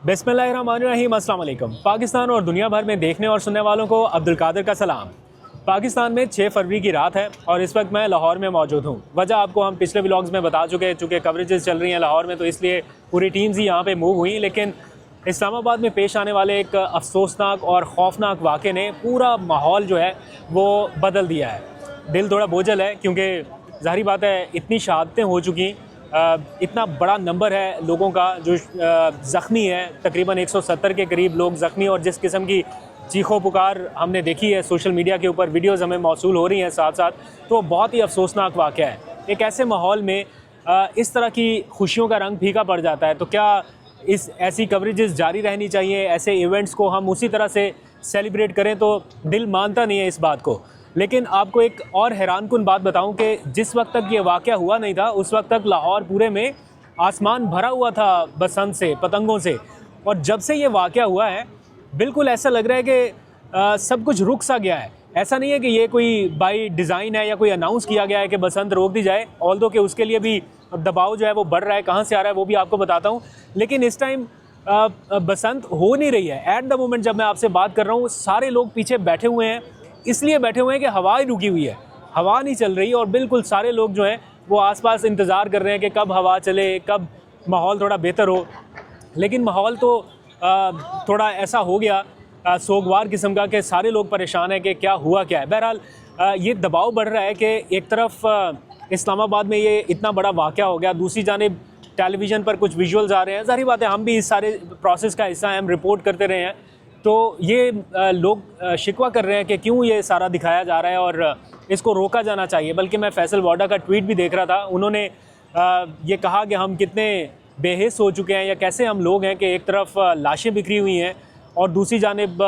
बिस्मिल्लाहिर्रहमानिर्रहीम, अस्सलाम वालेकुम। पाकिस्तान और दुनिया भर में देखने और सुनने वालों को अब्दुल कादिर का सलाम। पाकिस्तान में 6 फरवरी की रात है और इस वक्त मैं लाहौर में मौजूद हूँ। वजह आपको हम पिछले व्लॉग्स में बता चुके कवरेजेस चल रही हैं लाहौर में, तो इसलिए पूरी टीम्स ही यहाँ पे मूव हुई। लेकिन इस्लामाबाद में पेश आने वाले एक अफसोसनाक और खौफनाक वाक़े ने पूरा माहौल जो है वो बदल दिया है। दिल थोड़ा बोझल है क्योंकि ज़ाहिर बात है इतनी शहादतें हो चुकी, इतना बड़ा नंबर है लोगों का जो ज़ख्मी है, तकरीबन 170 के करीब लोग ज़ख्मी, और जिस किस्म की चीखों पुकार हमने देखी है सोशल मीडिया के ऊपर, वीडियोज़ हमें मौसूल हो रही हैं साथ साथ, तो बहुत ही अफसोसनाक वाक़या है। एक ऐसे माहौल में इस तरह की खुशियों का रंग फीका पड़ जाता है, तो क्या ऐसी कवरेजेस जारी रहनी चाहिए, ऐसे इवेंट्स को हम उसी तरह से सेलिब्रेट करें? तो दिल मानता नहीं है इस बात को। लेकिन आपको एक और हैरानकुन बात बताऊं कि जिस वक्त तक ये वाक़या हुआ नहीं था उस वक्त तक लाहौर पूरे में आसमान भरा हुआ था बसंत से, पतंगों से, और जब से ये वाक़या हुआ है बिल्कुल ऐसा लग रहा है कि सब कुछ रुक सा गया है। ऐसा नहीं है कि ये कोई बाई डिज़ाइन है या कोई अनाउंस किया गया है कि बसंत रोक दी जाए, ऑल्दो कि उसके लिए भी दबाव जो है वो बढ़ रहा है। कहाँ से आ रहा है वो भी आपको बताता हूँ। लेकिन इस टाइम बसंत हो नहीं रही है। एट द मोमेंट जब मैं आपसे बात कर रहा हूँ सारे लोग पीछे बैठे हुए हैं, इसलिए बैठे हुए हैं कि हवा ही रुकी हुई है, हवा नहीं चल रही, और बिल्कुल सारे लोग जो हैं वो आसपास इंतज़ार कर रहे हैं कि कब हवा चले, कब माहौल थोड़ा बेहतर हो। लेकिन माहौल तो थोड़ा ऐसा हो गया सोगवार किस्म का कि सारे लोग परेशान हैं कि क्या हुआ क्या है। बहरहाल ये दबाव बढ़ रहा है कि एक तरफ इस्लामाबाद में ये इतना बड़ा वाक़या हो गया, दूसरी जानिब टेलीविज़न पर कुछ विजुअल्स आ रहे हैं। ज़ाहिर बात है हम भी इस सारे प्रोसेस का हिस्सा हैं, हम रिपोर्ट करते रहे हैं, तो ये लोग शिकवा कर रहे हैं कि क्यों ये सारा दिखाया जा रहा है और इसको रोका जाना चाहिए। बल्कि मैं फैसल वाडा का ट्वीट भी देख रहा था, उन्होंने ये कहा कि हम कितने बेहिस हो चुके हैं या कैसे हम लोग हैं कि एक तरफ लाशें बिखरी हुई हैं और दूसरी जानिब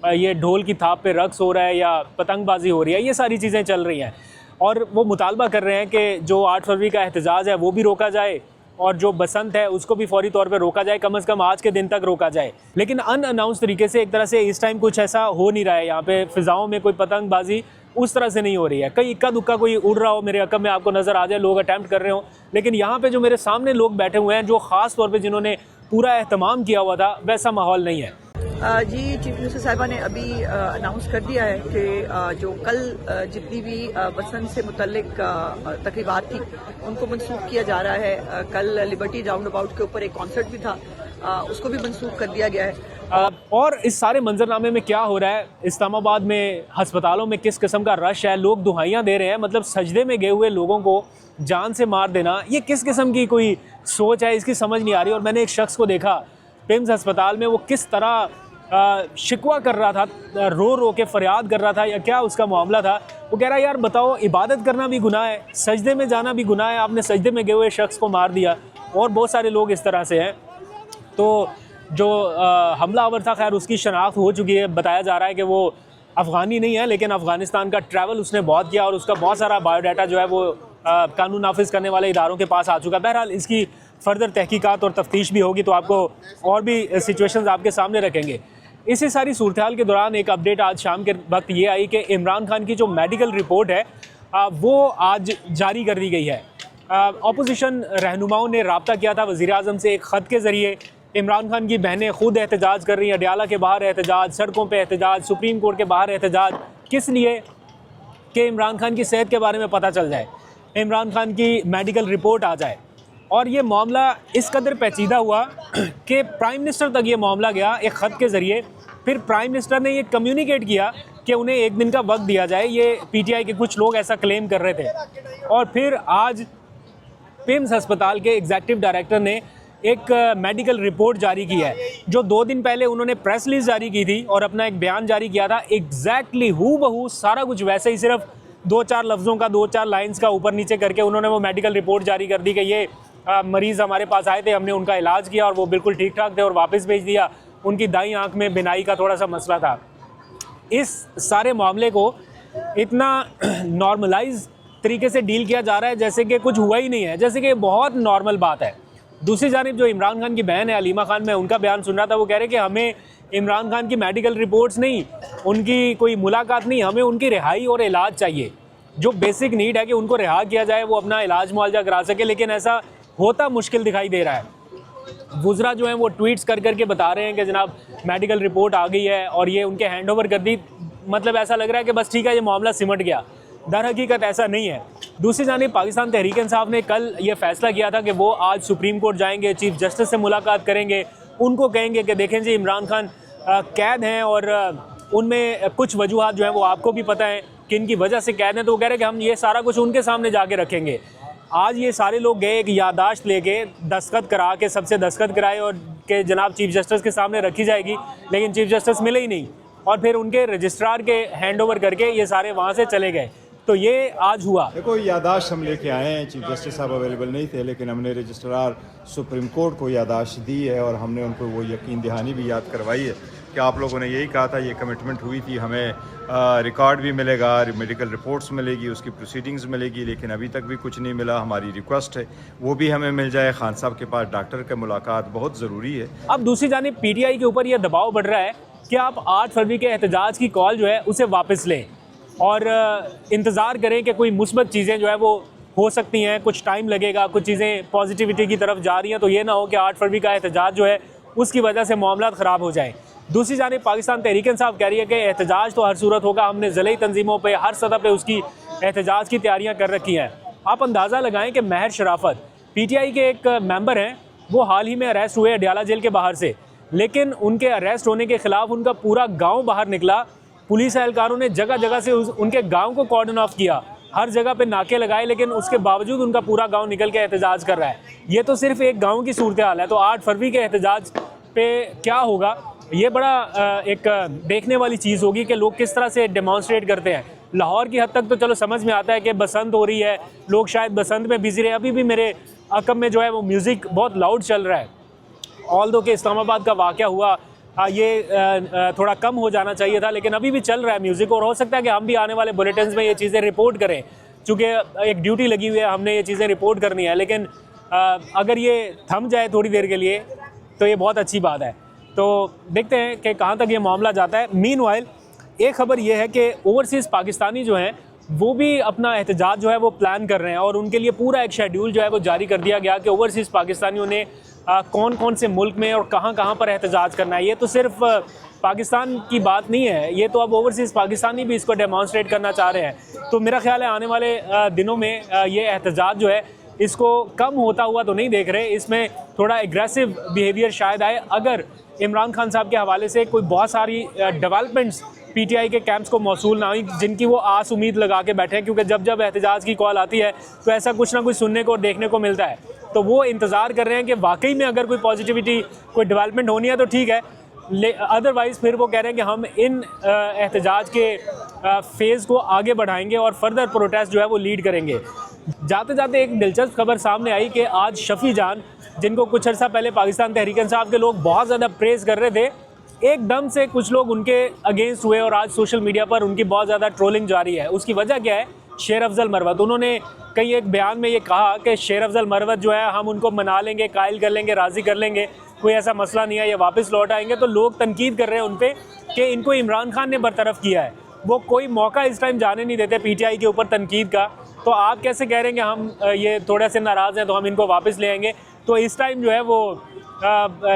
ये ढोल की थाप पे रक्स हो रहा है या पतंगबाजी हो रही है, ये सारी चीज़ें चल रही हैं। और वो मुतालबा कर रहे हैं कि जो 8 फरवरी का एहतजाज है वो भी रोका जाए और जो बसंत है उसको भी फौरी तौर पे रोका जाए, कम से कम आज के दिन तक रोका जाए। लेकिन अनअनाउंस तरीके से एक तरह से इस टाइम कुछ ऐसा हो नहीं रहा है। यहाँ पे फ़िज़ाओं में कोई पतंगबाजी उस तरह से नहीं हो रही है। कहीं इक्का दुक्का कोई उड़ रहा हो मेरे अकब में आपको नज़र आ जाए, लोग अटैम्प्ट कर रहे हो, लेकिन यहाँ पे जो मेरे सामने लोग बैठे हुए हैं जो ख़ास तौर पर जिन्होंने पूरा एहतमाम किया हुआ था, वैसा माहौल नहीं है। जी, चीफ मिनिस्टर साहिबा ने अभी अनाउंस कर दिया है कि जो कल जितनी भी बसंत से मुतल्लिक तकरीबात थी उनको मनसूख किया जा रहा है। कल लिबर्टी राउंड अबाउट के ऊपर एक कॉन्सर्ट भी था, उसको भी मनसूख कर दिया गया है। और इस सारे मंजरनामे में क्या हो रहा है, इस्लामाबाद में हस्पतालों में किस किस्म का रश है, लोग दुहाइयाँ दे रहे हैं, मतलब सजदे में गए हुए लोगों को जान से मार देना, ये किस किस्म की कोई सोच है, इसकी समझ नहीं आ रही। और मैंने एक शख्स को देखा पिम्स अस्पताल में, वो किस तरह शिकवा कर रहा था, रो रो के फरियाद कर रहा था, या क्या उसका मामला था। वो कह रहा है यार बताओ, इबादत करना भी गुनाह है, सजदे में जाना भी गुनाह है, आपने सजदे में गए हुए शख्स को मार दिया। और बहुत सारे लोग इस तरह से हैं। तो जो हमलावर था, खैर उसकी शनाख्त हो चुकी है, बताया जा रहा है कि वो अफ़गानी नहीं है, लेकिन अफ़गानिस्तान का ट्रैवल उसने बहुत किया और उसका बहुत सारा बायोडाटा जो है वो कानून नाफिज करने वाले इदारों के पास आ चुका। बहरहाल इसकी फ़र्दर तहकीकात और तफ्तीश भी होगी, तो आपको और भी सिचुएशंस आपके सामने रखेंगे। इसी सारी सूरत हाल के दौरान एक अपडेट आज शाम के वक्त ये आई कि इमरान खान की जो मेडिकल रिपोर्ट है वो आज जारी कर दी गई है। अपोजिशन रहनुमाओं ने रब्ता किया था वज़ीर आज़म से एक ख़त के ज़रिए। इमरान खान की बहनें खुद एहतजाज कर रही हैं, अडयाला के बाहर एहतजाज, सड़कों पे एहतजाज, सुप्रीम कोर्ट के बाहर एहतजाज। किस लिए? कि इमरान खान की सेहत के बारे में पता चल जाए, इमरान खान की मेडिकल रिपोर्ट आ जाए। और ये मामला इस कदर पेचीदा हुआ कि प्राइम मिनिस्टर तक ये मामला गया एक ख़त के ज़रिए। फिर प्राइम मिनिस्टर ने ये कम्युनिकेट किया कि उन्हें एक दिन का वक्त दिया जाए, ये पीटीआई के कुछ लोग ऐसा क्लेम कर रहे थे। और फिर आज पिम्स अस्पताल के एग्जीक्यूटिव डायरेक्टर ने एक मेडिकल रिपोर्ट जारी की है, जो 2 दिन पहले उन्होंने प्रेस रिलीज जारी की थी और अपना एक बयान जारी किया था। एग्जैक्टली हूबहू सारा कुछ वैसे ही, सिर्फ 2-4 लफ्ज़ों का, 2-4 लाइन्स का ऊपर नीचे करके उन्होंने वो मेडिकल रिपोर्ट जारी कर दी कि ये मरीज़ हमारे पास आए थे, हमने उनका इलाज किया और वो बिल्कुल ठीक ठाक थे और वापस भेज दिया। उनकी दाईं आंख में बिनाई का थोड़ा सा मसला था। इस सारे मामले को इतना नॉर्मलाइज तरीके से डील किया जा रहा है जैसे कि कुछ हुआ ही नहीं है, जैसे कि बहुत नॉर्मल बात है। दूसरी जानिब जो इमरान खान की बहन है अलीमा खान, मैं उनका बयान सुन रहा था, वो कह रहे कि हमें इमरान खान की मेडिकल रिपोर्ट्स नहीं, उनकी कोई मुलाकात नहीं, हमें उनकी रिहाई और इलाज चाहिए। जो बेसिक नीड है कि उनको रिहा किया जाए, वो अपना इलाज मुआवजा करा सके, लेकिन ऐसा होता मुश्किल दिखाई दे रहा है। वुज़रा जो हैं वो ट्वीट्स कर करके बता रहे हैं कि जनाब मेडिकल रिपोर्ट आ गई है और ये उनके हैंड ओवर कर दी। मतलब ऐसा लग रहा है कि बस ठीक है, ये मामला सिमट गया। दर हकीकत ऐसा नहीं है। दूसरी जानिब पाकिस्तान तहरीक इंसाफ ने कल ये फैसला किया था कि वो आज सुप्रीम कोर्ट जाएंगे, चीफ जस्टिस से मुलाकात करेंगे, उनको कहेंगे कि देखें जी इमरान खान कैद हैं और उनमें कुछ वजूहात जो हैं वो आपको भी पता है कि इनकी वजह से कैद हैं। तो वो कह रहे हैं कि हम ये सारा कुछ उनके सामने जाके रखेंगे। आज ये सारे लोग गए, एक याददाश्त लेके दस्तखत करा के, सबसे दस्तखत कराए और कि जनाब चीफ जस्टिस के सामने रखी जाएगी, लेकिन चीफ जस्टिस मिले ही नहीं और फिर उनके रजिस्ट्रार के हैंड ओवर करके ये सारे वहाँ से चले गए। तो ये आज हुआ। देखो यादाश्त हम लेके आए हैं, चीफ जस्टिस साहब अवेलेबल नहीं थे, लेकिन हमने रजिस्ट्रार सुप्रीम कोर्ट को यादाश्त दी है और हमने उनको वो यकीन दहानी भी याद करवाई है कि आप लोगों ने यही कहा था, ये कमिटमेंट हुई थी, हमें रिकॉर्ड भी मिलेगा, मेडिकल रिपोर्ट्स मिलेगी, उसकी प्रोसीडिंग्स मिलेगी, लेकिन अभी तक भी कुछ नहीं मिला। हमारी रिक्वेस्ट है वो भी हमें मिल जाए। खान साहब के पास डॉक्टर के मुलाकात बहुत ज़रूरी है। अब दूसरी जानिब पीटीआई के ऊपर यह दबाव बढ़ रहा है कि आप 8 फरवरी के एहतजाज की कॉल जो है उसे वापस लें और इंतज़ार करें कि कोई मुस्बत चीज़ें जो है वो हो सकती हैं, कुछ टाइम लगेगा, कुछ चीज़ें पॉजिटिविटी की तरफ जा रही हैं। तो ये ना हो कि 8 फरवरी का एहतजाज जो है उसकी वजह से मामला ख़राब हो जाए। दूसरी जानिब पाकिस्तान तहरीक इंसाफ कह रही है कि एहतजाज तो हर सूरत होगा, हमने ज़िले तंजीमों पे हर सतह पे उसकी एहतजाज की तैयारियां कर रखी हैं। आप अंदाज़ा लगाएं कि महर शराफत पीटीआई के एक मेंबर हैं, वो हाल ही में अरेस्ट हुए अडयाला जेल के बाहर से, लेकिन उनके अरेस्ट होने के ख़िलाफ़ उनका पूरा गाँव बाहर निकला। पुलिस एहलकारों ने जगह जगह से उनके गाँव को कॉर्डन ऑफ किया, हर जगह पे नाके लगाए, लेकिन उसके बावजूद उनका पूरा गांव निकल के एहतजाज कर रहा है। ये तो सिर्फ एक गांव की सूरत हाल है। तो 8 फरवरी के एहतजाज पे क्या होगा, ये बड़ा एक देखने वाली चीज़ होगी कि लोग किस तरह से डेमॉन्स्ट्रेट करते हैं। लाहौर की हद तक तो चलो समझ में आता है कि बसंत हो रही है, लोग शायद बसंत में बिजी रहे। अभी भी मेरे अकब में जो है वो म्यूज़िक बहुत लाउड चल रहा है। ऑल्दो कि इस्लामाबाद का वाक़या हुआ, ये थोड़ा कम हो जाना चाहिए था, लेकिन अभी भी चल रहा है म्यूज़िक और हो सकता है कि हम भी आने वाले बुलेटिन्स में ये चीज़ें रिपोर्ट करें, चूँकि एक ड्यूटी लगी हुई है, हमने ये चीज़ें रिपोर्ट करनी है। लेकिन अगर ये थम जाए थोड़ी देर के लिए तो ये बहुत अच्छी बात है। तो देखते हैं कि कहाँ तक ये मामला जाता है। मीनवाइल एक ख़बर ये है कि ओवरसीज़ पाकिस्तानी जो हैं वो भी अपना एहतजाज जो है वो प्लान कर रहे हैं और उनके लिए पूरा एक शेड्यूल जो है वो जारी कर दिया गया कि ओवरसीज़ पाकिस्तानियों ने कौन कौन से मुल्क में और कहाँ कहाँ पर एहतजाज करना है। ये तो सिर्फ पाकिस्तान की बात नहीं है, ये तो अब ओवरसीज़ पाकिस्तानी भी इसको डेमॉन्स्ट्रेट करना चाह रहे हैं। तो मेरा ख्याल है आने वाले दिनों में ये एहतजाज जो है इसको कम होता हुआ तो नहीं देख रहे, इसमें थोड़ा एग्रेसिव बिहेवियर शायद आए। अगर इमरान खान साहब के हवाले से कोई बहुत सारी डेवलपमेंट्स पीटीआई के कैंप्स को मौसूल ना हुई जिनकी वो आस उम्मीद लगा के बैठे हैं, क्योंकि जब जब एहतजाज की कॉल आती है तो ऐसा कुछ ना कुछ सुनने को और देखने को मिलता है। तो वो इंतज़ार कर रहे हैं कि वाकई में अगर कोई पॉजिटिविटी, कोई डेवलपमेंट होनी है तो ठीक है, अदरवाइज़ फिर वो कह रहे हैं कि हम इन एहतजाज के फेज़ को आगे बढ़ाएंगे और फर्दर प्रोटेस्ट जो है वो लीड करेंगे। जाते जाते एक दिलचस्प खबर सामने आई कि आज शफ़ी जान, जिनको कुछ अर्सा पहले पाकिस्तान तहरीक इंसाफ के लोग बहुत ज़्यादा प्रेज़ कर रहे थे, एकदम से कुछ लोग उनके अगेंस्ट हुए और आज सोशल मीडिया पर उनकी बहुत ज़्यादा ट्रोलिंग जारी है। उसकी वजह क्या है? शेर अफजल मरवत। उन्होंने कई एक बयान में ये कहा कि शेर अफजल मरवत जो है हम उनको मना लेंगे, कायल कर लेंगे, राज़ी कर लेंगे, कोई ऐसा मसला नहीं है, ये वापस लौट आएंगे। तो लोग तनकीद कर रहे हैं उन पर कि इनको इमरान खान ने बरतरफ़ किया है, वो कोई मौका इस टाइम जाने नहीं देते पीटीआई के ऊपर तनकीद का। तो आप कैसे कह रहे हैं कि हम ये थोड़े से नाराज़ हैं तो हम इनको वापस ले आएंगे? तो इस टाइम जो है वो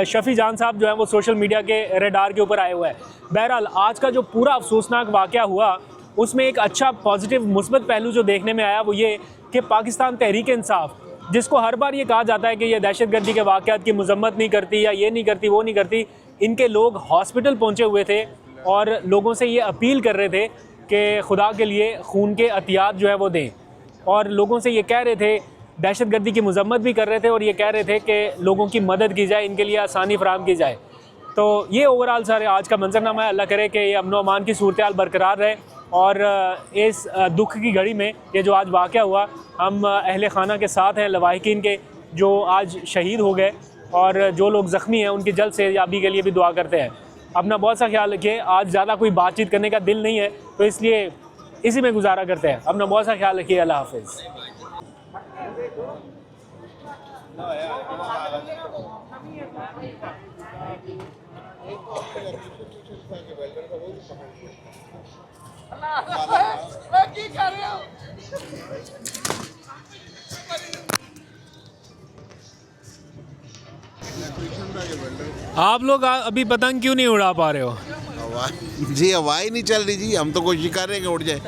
शफ़ी जान साहब जो है वो सोशल मीडिया के रेडार के ऊपर आए हुए हैं। बहरहाल आज का जो पूरा अफसोसनाक वाक़या हुआ उसमें एक अच्छा पॉजिटिव मुस्बत पहलू जो देखने में आया वो ये कि पाकिस्तान तहरीक इंसाफ, जिसको हर बार ये कहा जाता है कि ये दहशतगर्दी के वाक़यात की मजम्मत नहीं करती या ये नहीं करती वो नहीं करती, इनके लोग हॉस्पिटल पहुँचे हुए थे और लोगों से ये अपील कर रहे थे कि खुदा के लिए खून के अतियात जो है वो दें, और लोगों से ये कह रहे थे, दहशतगर्दी की मजम्मत भी कर रहे थे और ये कह रहे थे कि लोगों की मदद की जाए, इनके लिए आसानी फराहम की जाए। तो ये ओवरऑल सारे आज का मंजरनामा है। अल्लाह करे कि ये अमन अमान की सूरत हाल बरकरार रहे और इस दुख की घड़ी में ये जो आज वाक़या हुआ, हम अहले खाना के साथ हैं लवाहिकीन के जो आज शहीद हो गए, और जो लोग ज़ख्मी हैं उनकी जल्द सेहतयाबी के लिए भी दुआ करते हैं। अपना बहुत सा ख्याल रखिए। आज ज़्यादा कोई बातचीत करने का दिल नहीं है तो इसलिए इसी में गुजारा करते हैं। अपना बहुत सा ख्याल रखिए। अल्लाह हाफ़िज़। की कर रहे हो? आप लोग अभी पतंग क्यों नहीं उड़ा पा रहे हो? हवा ही नहीं चल रही जी, हम तो कोशिश कर रहे हैं कि उड़ जाए।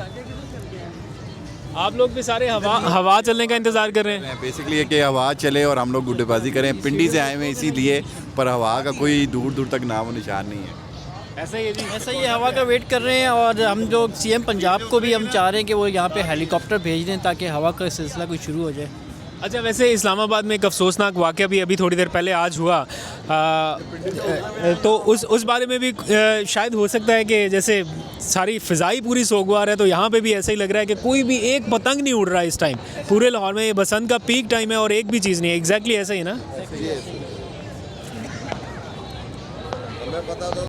आप लोग भी सारे हवा चलने का इंतज़ार कर रहे हैं। बेसिकली ये कि हवा चले और हम लोग गुड्डेबाजी करें। पिंडी से आए हुए हैं इसीलिए, पर हवा का कोई दूर दूर तक नामो निशान नहीं है। ऐसा ही है जी। ऐसा ही हवा का वेट कर रहे हैं और हम जो सीएम पंजाब को भी हम चाह रहे हैं कि वो यहाँ पे हेलीकॉप्टर भेज दें ताकि हवा का सिलसिला कुछ शुरू हो जाए। अच्छा, वैसे इस्लामाबाद में एक अफसोसनाक वाक़या भी अभी थोड़ी देर पहले आज हुआ, तो उस बारे में भी शायद हो सकता है कि जैसे सारी फ़िज़ाई पूरी सोगवार है, तो यहाँ पे भी ऐसा ही लग रहा है कि कोई भी एक पतंग नहीं उड़ रहा है इस टाइम पूरे लाहौर में। ये बसंत का पीक टाइम है और एक भी चीज़ नहीं है। एग्जैक्टली ऐसा ही ना।